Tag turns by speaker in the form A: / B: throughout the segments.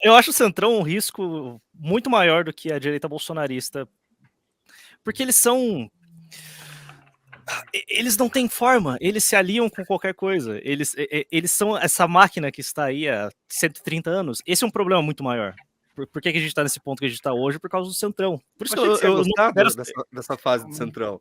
A: Eu acho o Centrão um risco muito maior do que a direita bolsonarista, porque eles não têm forma, eles se aliam com qualquer coisa, eles são essa máquina que está aí há 130 anos. Esse é um problema muito maior. Por que a gente está nesse ponto que a gente está hoje? Por causa do Centrão. Por isso
B: Achei que você ia
A: eu não
B: gostar
A: considero...
B: dessa fase do Centrão.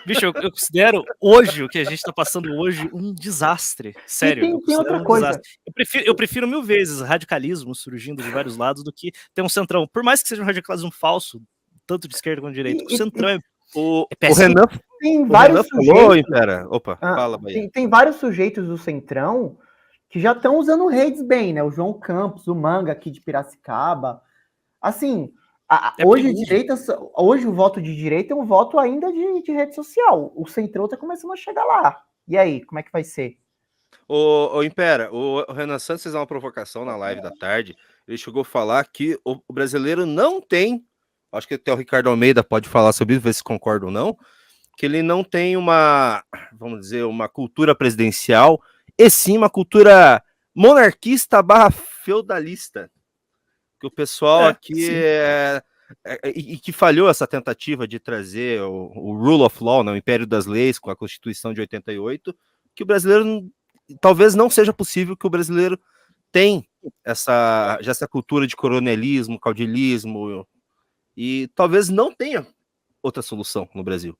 A: Bicho, eu considero hoje, o que a gente tá passando hoje, um desastre. Sério, eu
C: tem outra
A: considero um
C: coisa.
A: desastre. Eu prefiro 1000 vezes radicalismo surgindo de vários lados do que ter um Centrão. Por mais que seja um radicalismo falso, tanto de esquerda quanto de direita, o Centrão é
B: O
A: péssimo.
B: Renan,
C: Tem vários
B: falou, Impera. Opa, fala, Bahia.
C: tem vários sujeitos do Centrão que já estão usando redes bem, né? O João Campos, o Manga aqui de Piracicaba. Assim, hoje o voto de direita é um voto ainda de rede social. O Centrão tá começando a chegar lá. E aí, como é que vai ser?
B: Ô Impera, o Renan Santos fez uma provocação na live da tarde. Ele chegou a falar que o brasileiro não tem, acho que até o Ricardo Almeida pode falar sobre isso, ver se concorda ou não, que ele não tem uma, vamos dizer, uma cultura presidencial, e sim uma cultura monarquista barra feudalista. Que o pessoal aqui e que falhou essa tentativa de trazer o rule of law, né, o império das leis, com a Constituição de 88, que o brasileiro talvez não seja possível que o brasileiro tem essa cultura de coronelismo, caudilismo, e talvez não tenha outra solução no Brasil.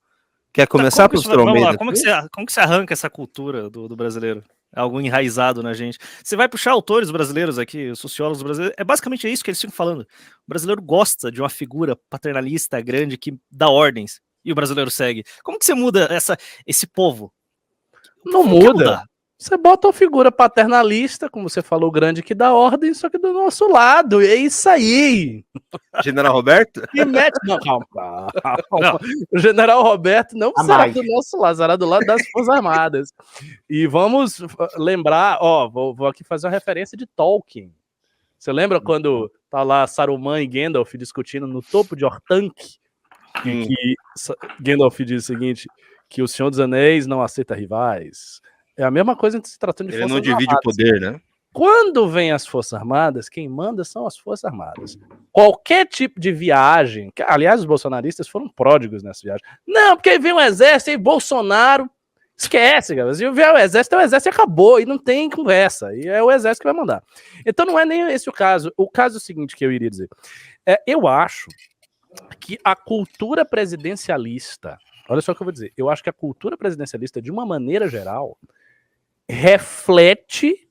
B: Quer começar, professor Almeida?
A: Como que você arranca essa cultura do brasileiro? Algo enraizado na gente. Você vai puxar autores brasileiros aqui, sociólogos brasileiros, é basicamente isso que eles ficam falando. O brasileiro gosta de uma figura paternalista grande que dá ordens, e o brasileiro segue. Como que você muda esse povo?
D: Não muda. Você bota uma figura paternalista, como você falou, grande, que dá ordem, só que do nosso lado. É isso aí.
B: General Roberto?
D: Não, calma. Não. O General Roberto não será do nosso lado, será do lado das Forças Armadas. E vamos lembrar, vou aqui fazer uma referência de Tolkien. Você lembra quando tá lá Saruman e Gandalf discutindo no topo de Orthanc? E que Gandalf diz o seguinte, que o Senhor dos Anéis não aceita rivais. É a mesma coisa se tratando de
B: Forças
D: Forças
B: Armadas. Ele não divide o poder, né?
D: Quando vem as Forças Armadas, quem manda são as Forças Armadas. Qualquer tipo de viagem, que, aliás, os bolsonaristas foram pródigos nessa viagem. Não, porque vem o exército e Bolsonaro esquece, galera. Se vier o exército acabou, e não tem conversa. E é o exército que vai mandar. Então não é nem esse o caso. O caso é o seguinte que eu iria dizer. Eu acho que a cultura presidencialista, olha só o que eu vou dizer, eu acho que a cultura presidencialista, de uma maneira geral, reflete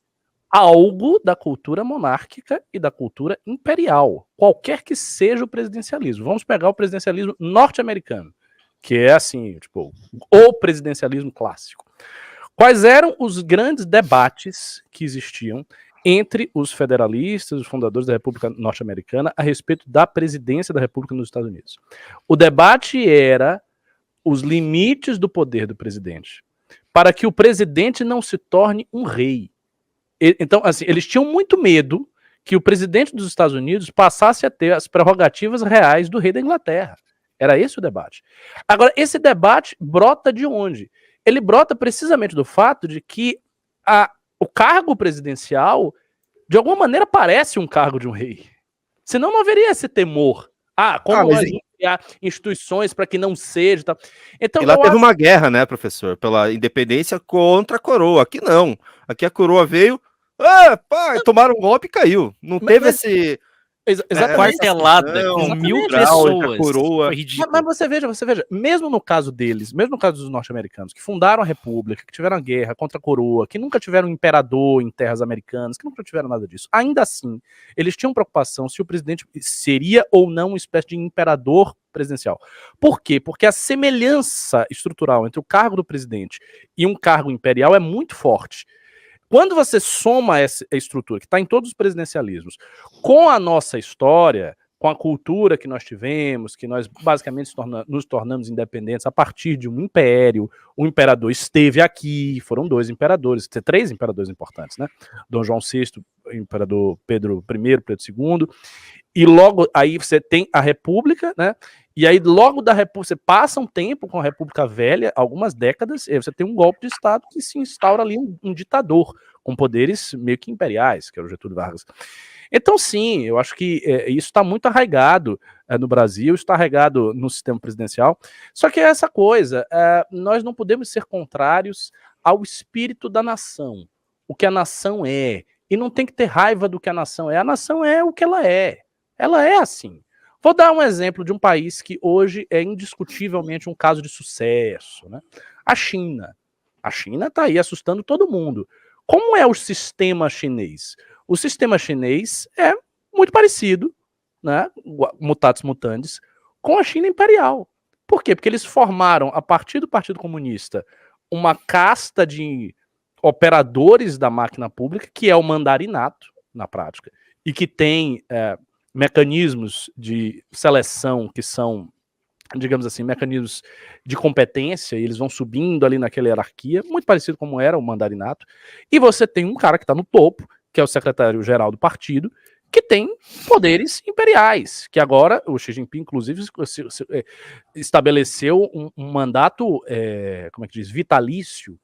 D: algo da cultura monárquica e da cultura imperial, qualquer que seja o presidencialismo. Vamos pegar o presidencialismo norte-americano, que é assim, tipo, o presidencialismo clássico. Quais eram os grandes debates que existiam entre os federalistas, os fundadores da República Norte-Americana, a respeito da presidência da República nos Estados Unidos? O debate era os limites do poder do presidente, para que o presidente não se torne um rei. Então, assim, eles tinham muito medo que o presidente dos Estados Unidos passasse a ter as prerrogativas reais do rei da Inglaterra. Era esse o debate. Agora, esse debate brota de onde? Ele brota precisamente do fato de que o cargo presidencial, de alguma maneira, parece um cargo de um rei. Senão não haveria esse temor. Como nós vamos criar instituições para que não seja. Tal. Então,
B: e lá teve uma guerra, né, professor? Pela independência contra a coroa. Aqui não. Aqui a coroa veio, tomaram um golpe e caiu. Não teve esse...
A: quartelada com 1000 pessoas.
B: Coroa.
D: Mas você veja, mesmo no caso deles, mesmo no caso dos norte-americanos, que fundaram a república, que tiveram a guerra contra a coroa, que nunca tiveram um imperador em terras americanas, que nunca tiveram nada disso, ainda assim, eles tinham preocupação se o presidente seria ou não uma espécie de imperador presidencial. Por quê? Porque a semelhança estrutural entre o cargo do presidente e um cargo imperial é muito forte. Quando você soma essa estrutura, que está em todos os presidencialismos, com a nossa história, com a cultura que nós tivemos, que nós basicamente nos tornamos independentes a partir de um império, o imperador esteve aqui, foram 2 imperadores, 3 imperadores importantes, né? Dom João VI, imperador Pedro I, Pedro II, e logo aí você tem a República, né? E aí, logo da República, você passa um tempo com a República Velha, algumas décadas, e aí você tem um golpe de Estado que se instaura ali um ditador, com poderes meio que imperiais, que era o Getúlio Vargas. Então, sim, eu acho que isso está muito arraigado no Brasil, está arraigado no sistema presidencial. Só que é essa coisa, nós não podemos ser contrários ao espírito da nação, o que a nação é. E não tem que ter raiva do que a nação é. A nação é o que ela é. Ela é assim. Vou dar um exemplo de um país que hoje é indiscutivelmente um caso de sucesso, né? A China. A China está aí assustando todo mundo. Como é o sistema chinês? O sistema chinês é muito parecido, né? Mutatis mutandis, com a China imperial. Por quê? Porque eles formaram, a partir do Partido Comunista, uma casta de operadores da máquina pública, que é o mandarinato, na prática, e que tem mecanismos de seleção que são, digamos assim, mecanismos de competência, e eles vão subindo ali naquela hierarquia, muito parecido como era o mandarinato, e você tem um cara que está no topo, que é o secretário-geral do partido, que tem poderes imperiais, que agora o Xi Jinping, inclusive, estabeleceu um mandato, como é que diz, vitalício.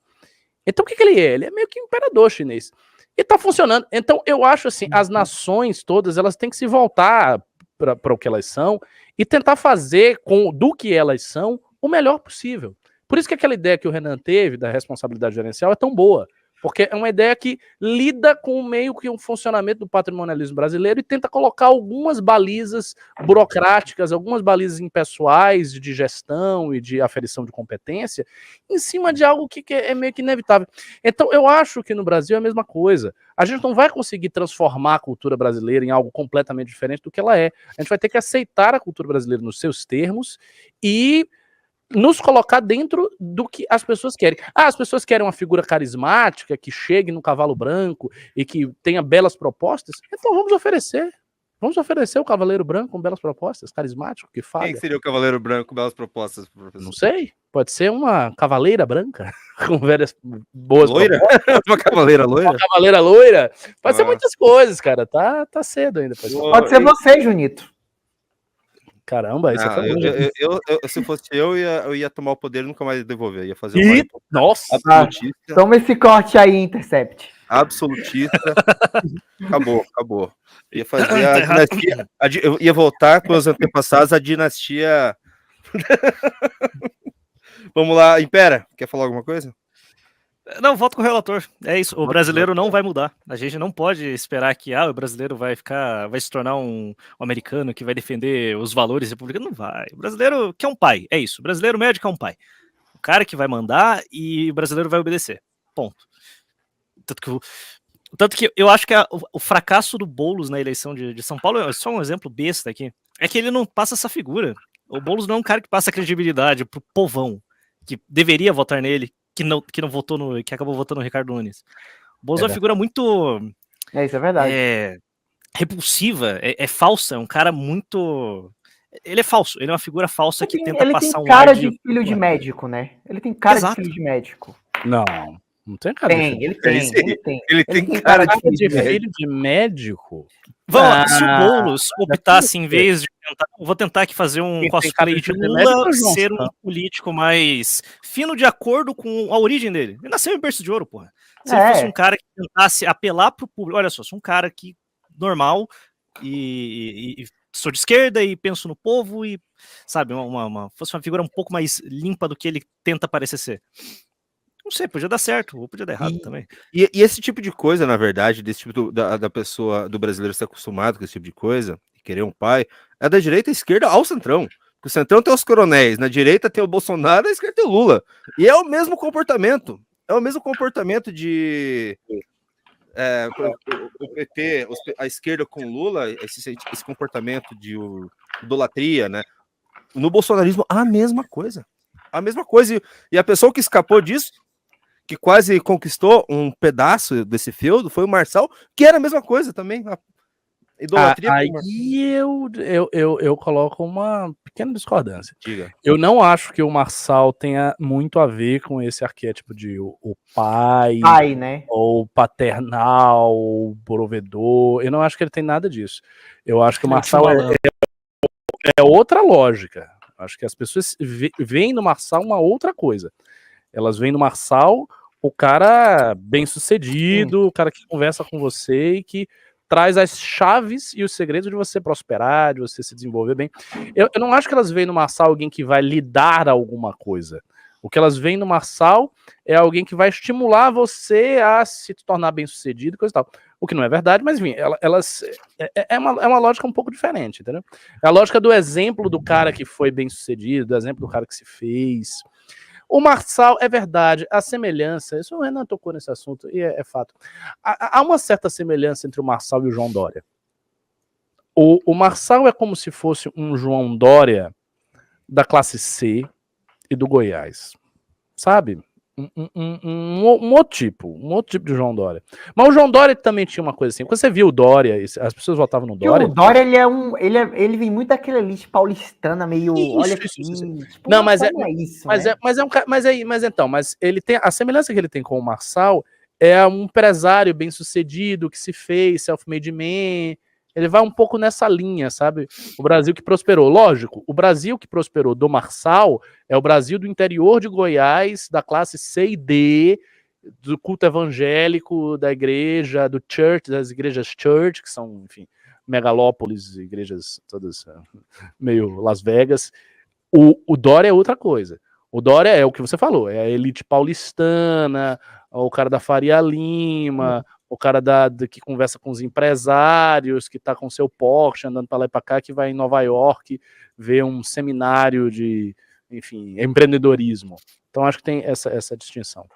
D: Então o que ele é? Ele é meio que imperador chinês. E tá funcionando. Então eu acho assim, as nações todas, elas têm que se voltar para o que elas são e tentar fazer do que elas são o melhor possível. Por isso que aquela ideia que o Renan teve da responsabilidade gerencial é tão boa. Porque é uma ideia que lida com meio que um funcionamento do patrimonialismo brasileiro e tenta colocar algumas balizas burocráticas, algumas balizas impessoais de gestão e de aferição de competência em cima de algo que é meio que inevitável. Então, eu acho que no Brasil é a mesma coisa. A gente não vai conseguir transformar a cultura brasileira em algo completamente diferente do que ela é. A gente vai ter que aceitar a cultura brasileira nos seus termos e nos colocar dentro do que as pessoas querem. As pessoas querem uma figura carismática, que chegue no cavalo branco e que tenha belas propostas. Então vamos oferecer. Vamos oferecer o Cavaleiro Branco com belas propostas, carismático, que fala.
B: Quem seria o Cavaleiro Branco com belas propostas, professor?
D: Não sei. Pode ser uma cavaleira branca com velhas boas
B: loira? Uma cavaleira loira?
D: Uma cavaleira loira? Pode ser muitas coisas, cara. Tá cedo ainda.
C: Pode ser você, Junito.
D: Caramba, isso
B: se fosse eu ia tomar o poder e nunca mais devolver. Ia fazer
D: nossa!
B: Absolutista.
C: Toma esse corte aí, Intercept.
B: Absolutista. Acabou. Ia fazer a dinastia. Eu ia voltar com os antepassados, a dinastia. Vamos lá, Impera, quer falar alguma coisa?
A: Não, voto com o relator. É isso. O brasileiro não vai mudar. A gente não pode esperar que o brasileiro vai se tornar um americano que vai defender os valores republicanos. Não vai. O brasileiro quer um pai. É isso. O brasileiro médio quer um pai. O cara que vai mandar e o brasileiro vai obedecer. Ponto. Tanto que eu acho que o fracasso do Boulos na eleição de São Paulo é só um exemplo besta aqui. É que ele não passa essa figura. O Boulos não é um cara que passa credibilidade pro povão, que deveria votar nele, que não votou que acabou votando no Ricardo Nunes. O Boulos é uma figura muito...
C: Isso é verdade.
A: Repulsiva, é falsa, é um cara muito... Ele é falso, ele é uma figura falsa que tenta passar um
C: ar de... Ele tem cara de filho de médico, né? Ele tem cara de filho de médico.
D: Não tem cara de
C: filho. Ele tem
D: cara de filho de médico.
A: Se o Boulos optasse, em vez de tentar, vou tentar aqui fazer um cosplay de Lula, ser um político mais fino de acordo com a origem dele. Ele nasceu em berço de ouro, porra. Se ele fosse um cara que tentasse apelar pro público, olha só, sou um cara que normal e sou de esquerda e penso no povo e, sabe, fosse uma figura um pouco mais limpa do que ele tenta parecer ser. Não sei, podia dar certo, ou podia dar errado também.
B: E esse tipo de coisa, na verdade, desse tipo da pessoa, do brasileiro ser acostumado com esse tipo de coisa, querer um pai, é da direita à esquerda ao centrão. Porque o centrão tem os coronéis, na direita tem o Bolsonaro, na esquerda tem o Lula. E é o mesmo comportamento. É o mesmo comportamento de... o PT, a esquerda com o Lula, esse comportamento de idolatria, né? No bolsonarismo, a mesma coisa. A mesma coisa. E a pessoa que escapou disso, que quase conquistou um pedaço desse feudo, foi o Marçal, que era a mesma coisa também. A idolatria.
D: Aí eu coloco uma pequena discordância.
B: Diga.
D: Eu não acho que o Marçal tenha muito a ver com esse arquétipo de o pai,
C: né?
D: Ou paternal, ou provedor. Eu não acho que ele tem nada disso. Eu acho que o Marçal é outra lógica. Acho que as pessoas veem no Marçal uma outra coisa. Elas veem no Marçal o cara bem-sucedido, o cara que conversa com você e que traz as chaves e os segredos de você prosperar, de você se desenvolver bem. Eu não acho que elas veem no Marçal alguém que vai lhe dar alguma coisa. O que elas veem no Marçal é alguém que vai estimular você a se tornar bem-sucedido e coisa e tal. O que não é verdade, mas enfim, é uma lógica um pouco diferente, entendeu? É a lógica do exemplo do cara que foi bem-sucedido, do exemplo do cara que se fez. O Marçal, é verdade, a semelhança, isso o Renan tocou nesse assunto, e é fato. Há uma certa semelhança entre o Marçal e o João Dória. O Marçal é como se fosse um João Dória da classe C e do Goiás, sabe? Um outro tipo de João Dória. Mas o João Dória também tinha uma coisa assim. Quando você viu o Dória, as pessoas votavam no Dória.
C: O Dória, ele vem muito daquele elite paulistana, meio. Olha aqui. Tipo,
D: não, mas é
C: isso.
D: Mas ele tem a semelhança que ele tem com o Marçal é um empresário bem sucedido que se fez self-made man. Ele vai um pouco nessa linha, sabe? O Brasil que prosperou. Lógico, o Brasil que prosperou do Marçal é o Brasil do interior de Goiás, da classe C e D, do culto evangélico, da igreja, do church, das igrejas church, que são, enfim, megalópolis, igrejas todas meio Las Vegas. O Dória é outra coisa. O Dória é o que você falou, é a elite paulistana, o cara da Faria Lima, o cara que conversa com os empresários, que tá com seu Porsche andando para lá e para cá, que vai em Nova York ver um seminário de, enfim, empreendedorismo. Então acho que tem essa distinção.